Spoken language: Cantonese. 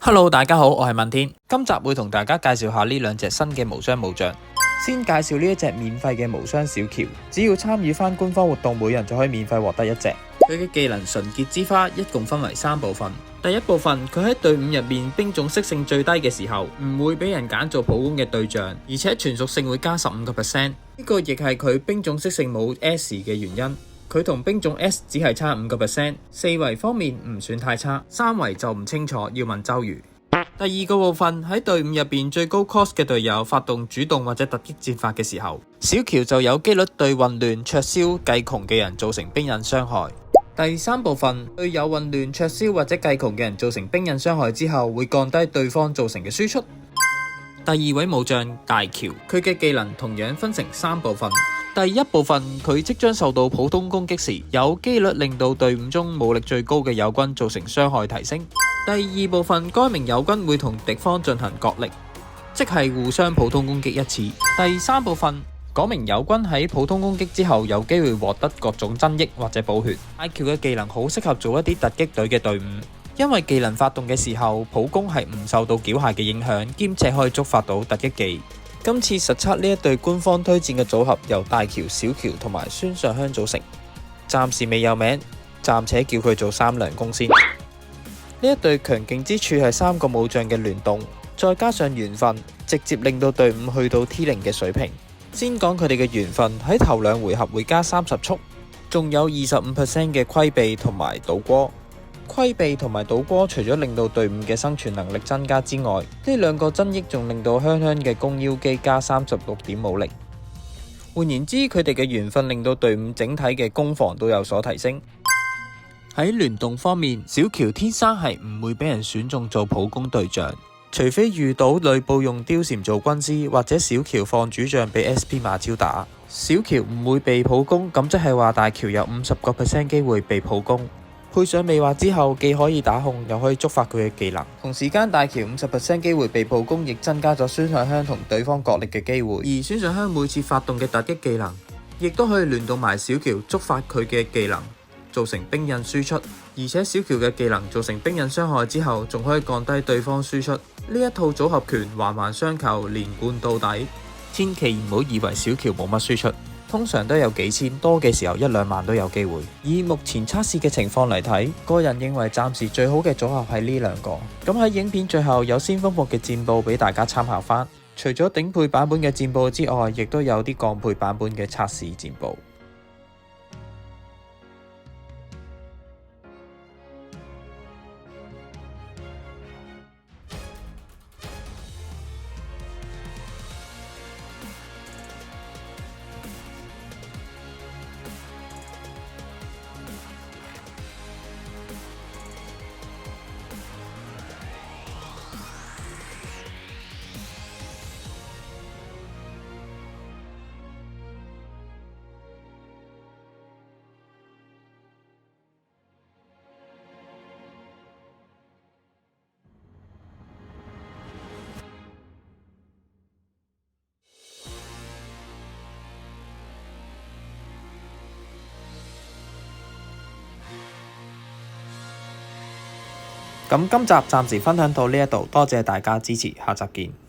Hello， 大家好，我係問天。今集會同大家介紹下呢兩隻新嘅無雙武將。先介紹呢一隻免費嘅無雙小喬，只要參與翻官方活動，每人就可以免費獲得一隻。佢嘅技能純潔之花一共分為3部分。第一部分，佢喺隊伍入面兵種適性最低嘅時候，唔會俾人揀做普攻嘅對象，而且全屬性會加15%。呢個亦係佢兵種適性冇 S 嘅原因。佢同兵種 S 只係差5%，四圍方面唔算太差，三圍就唔清楚，要問周瑜。第二個部分，喺隊伍入邊最高 cost 嘅隊友發動主動或者突擊戰法嘅時候，小喬就有機率對混亂、灼燒、計窮嘅人造成兵刃傷害。第三部分，對有混亂、灼燒或者計窮嘅人造成兵刃傷害之後，會降低對方造成嘅輸出。第二位武將大喬，佢嘅技能同樣分成3部分。第一部分，佢即將受到普通攻擊時，有機率令到隊伍中武力最高嘅友軍造成傷害提升。第二部分，該名友軍會同敵方進行角力，即係互相普通攻擊一次。第三部分，嗰名友軍喺普通攻擊之後，有機會獲得各種增益或者補血。大喬嘅技能好適合做一啲突擊隊嘅隊伍，因為技能發動嘅時候，普攻係唔受到繳械嘅影響，兼且可以觸發到突擊技。今次實測呢一對官方推薦嘅組合由大喬、小喬同埋孫尚香組成，暫時未有名，暫且叫佢做三娘弓先。呢一對強勁之處係3個武將嘅聯動，再加上緣分，直接令到隊伍去到 T0 嘅水平。先講佢哋嘅緣分，喺頭2回合會加30速，仲有25% 嘅規避同埋倒戈。規避同埋倒戈除咗令到隊伍嘅生存能力增加之外，呢2個增益仲令到香香嘅弓腰肌加36點武力。換言之，佢哋嘅緣分令到隊伍整體嘅攻防都有所提升。喺聯動方面，小喬天生係唔會俾人選中做普攻對象，除非遇到呂布用貂蟬做軍師，或者小喬放主將俾 SP 馬超打。小喬唔會被普攻，咁即係話大喬有50% 機會被普攻。配上魅惑之後，既可以打控，又可以觸發佢嘅技能。同時間，大喬50% 機會被普攻，亦增加咗孫尚香同對方角力嘅機會。而孫尚香每次發動嘅突擊技能，亦都可以聯動埋小喬，觸發佢嘅技能，造成兵刃輸出。而且小喬嘅技能造成兵刃傷害之後，仲可以降低對方輸出。呢一套組合拳環環相扣，連貫到底。千祈唔好以為小喬冇乜輸出。通常都有幾千，多嘅時候1-2萬都有機會。以目前測試嘅情況嚟睇，個人認為暫時最好嘅組合係呢2個。咁喺影片最後有先鋒服嘅戰報俾大家參考翻。除咗頂配版本嘅戰報之外，亦都有啲降配版本嘅測試戰報。咁今集暫時分享到呢一度，多謝大家支持，下集見。